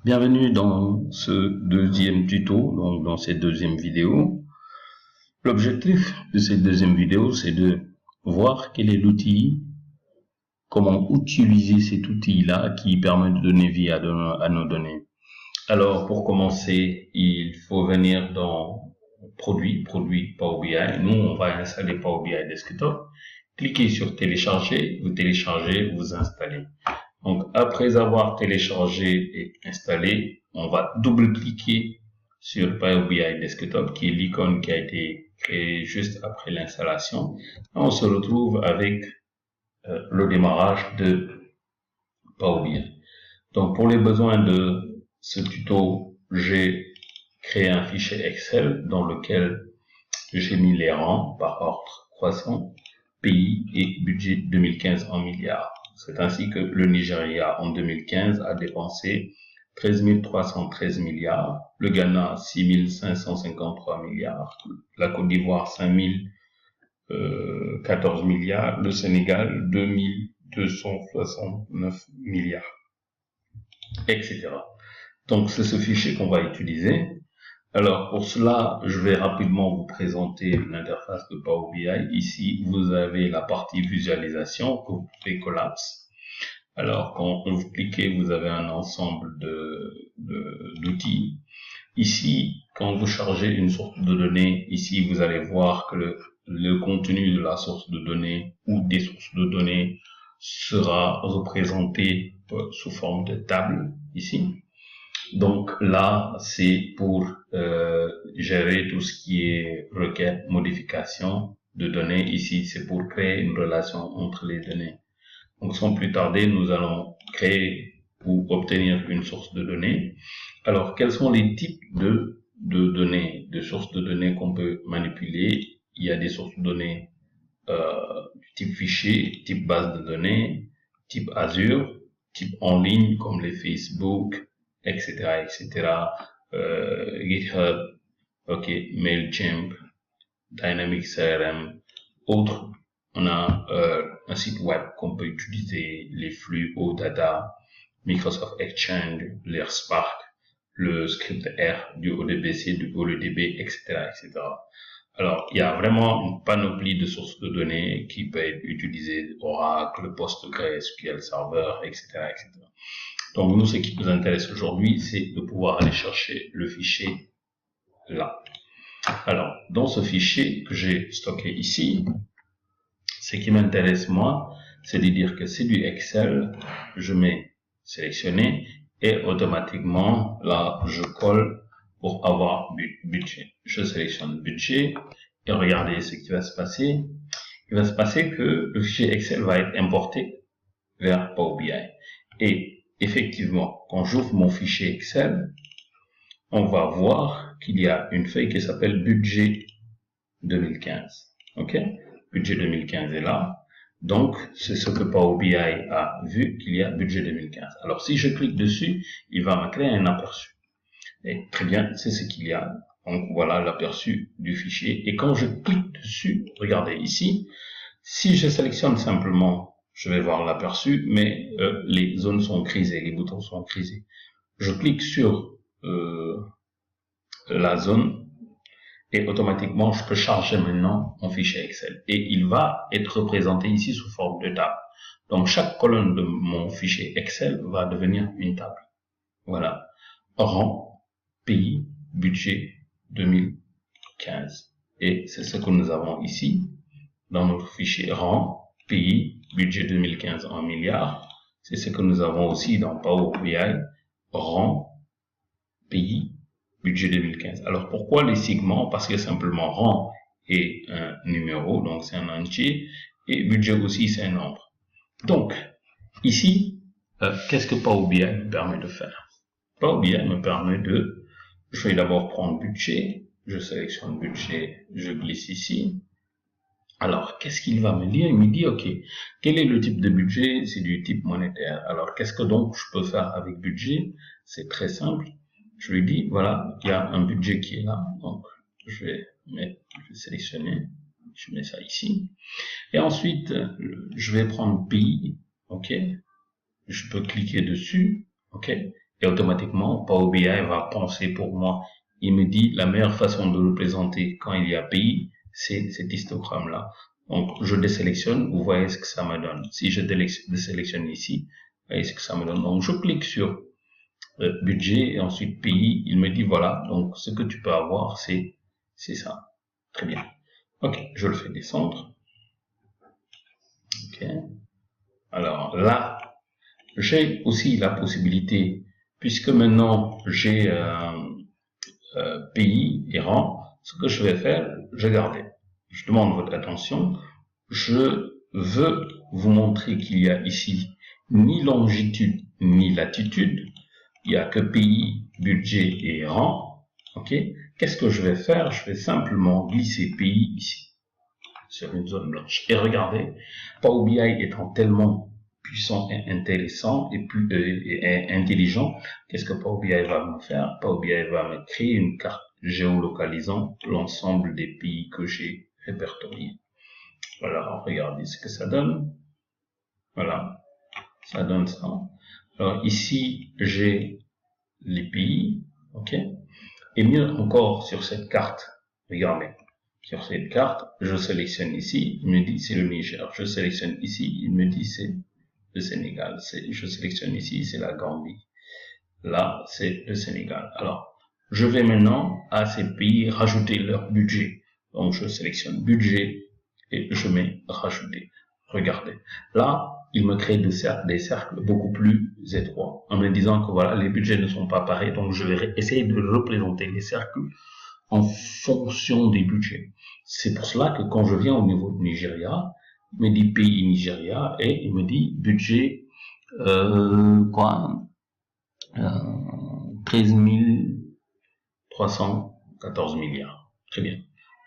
Bienvenue dans ce deuxième tuto, donc dans cette deuxième vidéo. L'objectif de cette deuxième vidéo, c'est de voir quel est l'outil, comment utiliser cet outil-là qui permet de donner vie à nos données. Alors, pour commencer, il faut venir dans Produit Power BI. Nous, on va installer Power BI Desktop. Cliquez sur Télécharger, vous téléchargez, vous installez. Donc, après avoir téléchargé et installé, on va double-cliquer sur Power BI Desktop, qui est l'icône qui a été créée juste après l'installation. On se retrouve avec le démarrage de Power BI. Donc, pour les besoins de ce tuto, j'ai créé un fichier Excel dans lequel j'ai mis les rangs par ordre croissant, pays et budget 2015 en milliards. C'est ainsi que le Nigeria en 2015 a dépensé 13 313 milliards, le Ghana 6 553 milliards, la Côte d'Ivoire 5 014 milliards, le Sénégal 2 269 milliards, etc. Donc c'est ce fichier qu'on va utiliser. Alors pour cela, je vais rapidement vous présenter l'interface de Power BI. Ici, vous avez la partie visualisation que vous pouvez collapser. Alors quand vous cliquez, vous avez un ensemble d'outils. Ici, quand vous chargez une source de données, ici vous allez voir que le contenu de la source de données ou des sources de données sera représenté sous forme de table ici. Donc là, c'est pour gérer tout ce qui est requête, modification de données. Ici, c'est pour créer une relation entre les données. Donc sans plus tarder, nous allons créer ou obtenir une source de données. Alors, quels sont les types de données, de sources de données qu'on peut manipuler? Il y a des sources de données du type fichier, type base de données, type Azure, type en ligne comme les Facebook, etc., GitHub, Mailchimp, Dynamics CRM, autres. On a un site web qu'on peut utiliser, les flux OData, Microsoft Exchange, l'Air Spark, le script R du ODBC, du OLEDB, etc., etc. Alors, il y a vraiment une panoplie de sources de données qui peuvent être utilisées, Oracle, PostgreSQL Server, etc., etc. Donc, nous, ce qui nous intéresse aujourd'hui, c'est de pouvoir aller chercher le fichier là. Alors, dans ce fichier que j'ai stocké ici, ce qui m'intéresse, moi, c'est de dire que c'est du Excel, je mets sélectionner et automatiquement, là, je colle pour avoir budget. Je sélectionne budget et regardez ce qui va se passer. Il va se passer que le fichier Excel va être importé vers Power BI. Et effectivement, quand j'ouvre mon fichier Excel, on va voir qu'il y a une feuille qui s'appelle budget 2015. OK? Budget 2015 est là. Donc, c'est ce que Power BI a vu qu'il y a budget 2015. Alors, si je clique dessus, il va me créer un aperçu. Et très bien, c'est ce qu'il y a. Donc, voilà l'aperçu du fichier. Et quand je clique dessus, regardez ici, si je sélectionne simplement, je vais voir l'aperçu, mais les zones sont grisées, les boutons sont grisés. Je clique sur la zone et automatiquement, je peux charger maintenant mon fichier Excel. Et il va être représenté ici sous forme de table. Donc, chaque colonne de mon fichier Excel va devenir une table. Voilà. Rang, pays, budget 2015. Et c'est ce que nous avons ici dans notre fichier rang, pays, budget 2015 en milliards. C'est ce que nous avons aussi dans Power BI, rang, pays, budget 2015. Alors pourquoi les segments? Parce que simplement rang est un numéro, donc c'est un entier, et budget aussi c'est un nombre. Donc ici, qu'est-ce que Power BI me permet de faire? Power BI me permet de, je vais d'abord prendre budget, je sélectionne budget, je glisse ici. Alors, qu'est-ce qu'il va me dire? Il me dit, OK, quel est le type de budget? C'est du type monétaire. Alors, qu'est-ce que donc je peux faire avec budget? C'est très simple. Je lui dis, voilà, il y a un budget qui est là. Donc, je vais sélectionner. Je mets ça ici. Et ensuite, je vais prendre pays. OK. Je peux cliquer dessus. OK. et automatiquement, Power BI va penser pour moi. Il me dit la meilleure façon de représenter quand il y a pays, c'est cet histogramme-là. Donc, je désélectionne, vous voyez ce que ça me donne. Si je désélectionne ici, vous voyez ce que ça me donne. Donc, je clique sur budget et ensuite pays. Il me dit voilà, donc ce que tu peux avoir, c'est ça. Très bien. Ok, je le fais descendre. Ok. Alors là, j'ai aussi la possibilité, puisque maintenant j'ai pays et rang, ce que je vais faire, je garde. Je demande votre attention. Je veux vous montrer qu'il y a ici ni longitude ni latitude. Il n'y a que pays, budget et rang. Ok. Qu'est-ce que je vais faire? Je vais simplement glisser pays ici, sur une zone blanche. Et regardez, Power BI étant tellement puissant et intéressant et intelligent, qu'est-ce que Power BI va me faire? Power BI va me créer une carte géolocalisant l'ensemble des pays que j'ai répertoriés. Voilà, regardez ce que ça donne. Voilà, ça donne ça. Alors ici, j'ai les pays, ok? Et mieux encore sur cette carte, regardez. Sur cette carte, je sélectionne ici, il me dit c'est le Niger. Je sélectionne ici, il me dit c'est le Sénégal. Je sélectionne ici, c'est la Gambie. Là, c'est le Sénégal. Alors, je vais maintenant à ces pays rajouter leur budget. Donc, je sélectionne budget et je mets rajouter. Regardez. Là, il me crée des cercles beaucoup plus étroits en me disant que voilà, les budgets ne sont pas pareils. Donc, je vais essayer de représenter les cercles en fonction des budgets. C'est pour cela que quand je viens au niveau du Nigeria, il me dit pays Nigeria et il me dit budget 13 314 milliards. Très bien.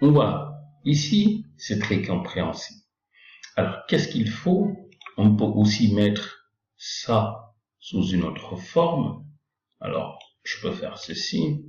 Donc voilà, ici c'est très compréhensible. Alors qu'est-ce qu'il faut? On peut aussi mettre ça sous une autre forme. Alors je peux faire ceci.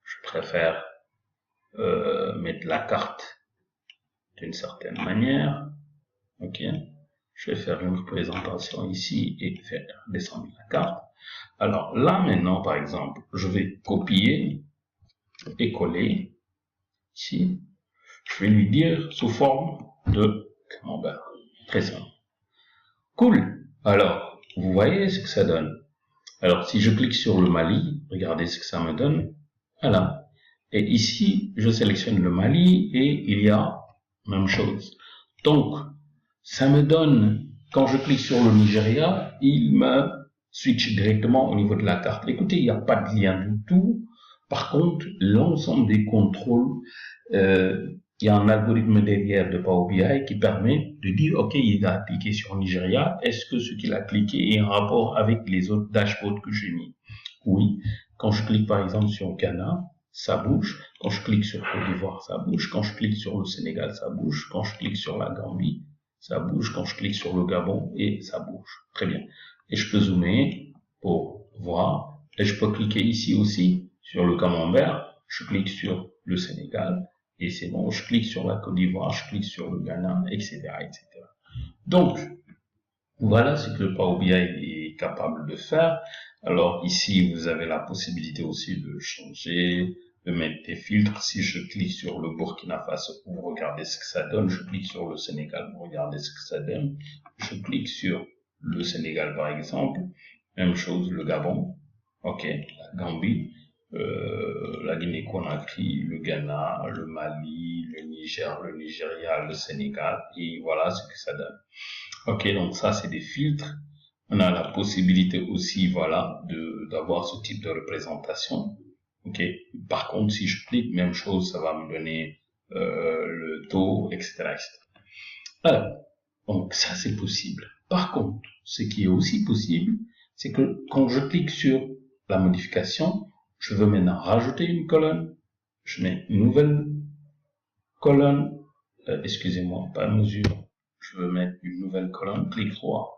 Je préfère mettre la carte d'une certaine manière. Ok. Je vais faire une représentation ici et faire descendre la carte. Alors là maintenant, par exemple, je vais copier et coller ici. Je vais lui dire sous forme de camembert. Très simple. Cool. Alors, vous voyez ce que ça donne. Alors, si je clique sur le Mali, regardez ce que ça me donne. Voilà. Et ici, je sélectionne le Mali et il y a même chose. Donc, ça me donne, quand je clique sur le Nigeria, il me switch directement au niveau de la carte. Écoutez, il n'y a pas de lien du tout. Par contre, l'ensemble des contrôles, il y a un algorithme derrière de Power BI qui permet de dire, OK, il a cliqué sur Nigeria. Est-ce que ce qu'il a cliqué est en rapport avec les autres dashboards que j'ai mis? Oui. Quand je clique par exemple sur Ghana, ça bouge. Quand je clique sur Côte d'Ivoire, ça bouge. Quand je clique sur le Sénégal, ça bouge. Quand je clique sur la Gambie, ça bouge. Quand je clique sur le Gabon, et ça bouge. Très bien. Et je peux zoomer pour voir. Et je peux cliquer ici aussi sur le camembert. Je clique sur le Sénégal. Et c'est bon. Je clique sur la Côte d'Ivoire. Je clique sur le Ghana, etc., etc. Donc, voilà ce que le Power BI est capable de faire. Alors ici, vous avez la possibilité aussi de changer, de mettre des filtres. Si je clique sur le Burkina Faso, vous regardez ce que ça donne. Je clique sur le Sénégal, vous regardez ce que ça donne. Je clique sur le Sénégal par exemple. Même chose, le Gabon. Ok, la Gambie, la Guinée-Conakry, le Ghana, le Mali, le Niger, le Nigeria, le Sénégal. Et voilà ce que ça donne. Ok, donc ça c'est des filtres. On a la possibilité aussi, voilà, d'avoir ce type de représentation. Ok. Par contre, si je clique, même chose, ça va me donner le taux, etc., etc. Alors, donc ça c'est possible. Par contre, ce qui est aussi possible, c'est que quand je clique sur la modification, je veux maintenant rajouter une colonne. Je mets une nouvelle colonne. Excusez-moi, pas mesure. Je veux mettre une nouvelle colonne. Clic droit.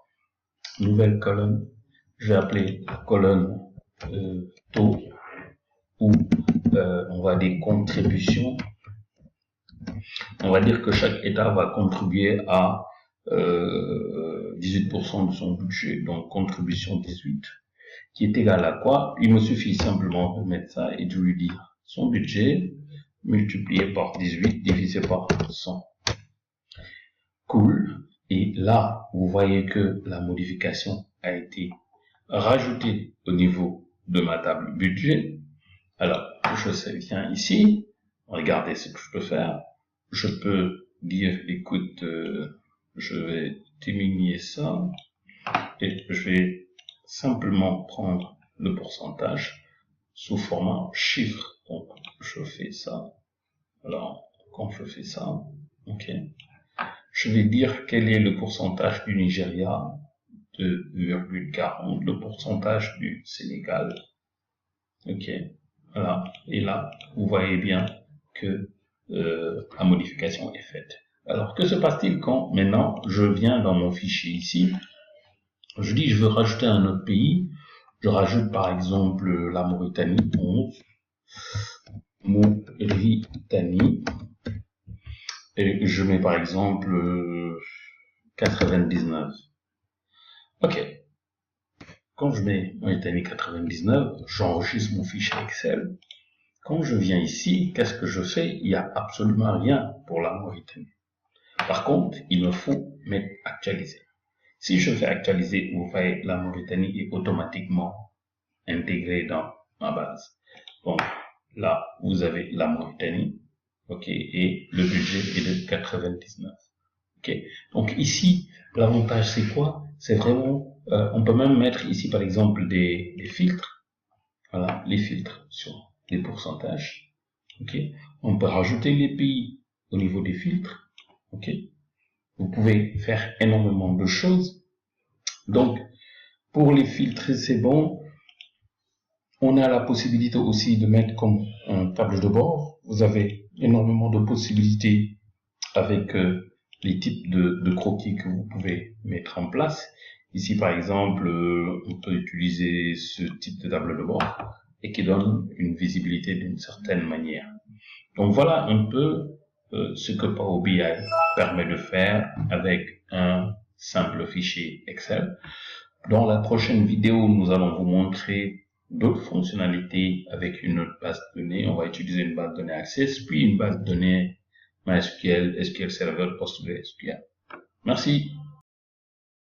Nouvelle colonne. Je vais appeler la colonne taux ou on va dire contribution. On va dire que chaque État va contribuer à 18% de son budget, donc contribution 18. qui est égal à quoi? Il me suffit simplement de mettre ça et de lui dire son budget multiplié par 18 divisé par 100. Cool. Et là, vous voyez que la modification a été rajoutée au niveau de ma table budget. Alors, je viens ici, regardez ce que je peux faire. Je peux dire, écoute, je vais diminuer ça et je vais simplement prendre le pourcentage sous format chiffre. Donc, je fais ça. Alors, quand je fais ça, ok, je vais dire quel est le pourcentage du Nigeria, 2,40, le pourcentage du Sénégal. Ok, voilà. Et là, vous voyez bien que la modification est faite. Alors, que se passe-t-il quand maintenant je viens dans mon fichier ici, je dis je veux rajouter un autre pays, je rajoute par exemple la Mauritanie, 11, Mauritanie, et je mets par exemple 99. Ok. Quand je mets Mauritanie 99, j'enregistre mon fichier Excel. Quand je viens ici, qu'est-ce que je fais? Il n'y a absolument rien pour la Mauritanie. Par contre, il me faut mettre actualiser. Si je fais actualiser, vous voyez, la Mauritanie est automatiquement intégrée dans ma base. Donc là, vous avez la Mauritanie, ok, et le budget est de 99. Ok. Donc ici, l'avantage c'est quoi? C'est vraiment, on peut même mettre ici par exemple des filtres. Voilà, les filtres sur les pourcentages. Ok. On peut rajouter les pays au niveau des filtres. Ok. Vous pouvez faire énormément de choses. Donc, pour les filtres, c'est bon. On a la possibilité aussi de mettre comme un tableau de bord. Vous avez énormément de possibilités avec les types de croquis que vous pouvez mettre en place. Ici, par exemple, on peut utiliser ce type de tableau de bord et qui donne une visibilité d'une certaine manière. Donc voilà un peu ce que Power BI permet de faire avec un simple fichier Excel. Dans la prochaine vidéo, nous allons vous montrer d'autres fonctionnalités avec une autre base de données. On va utiliser une base de données Access, puis une base de données MySQL, SQL Server, PostgreSQL. Merci.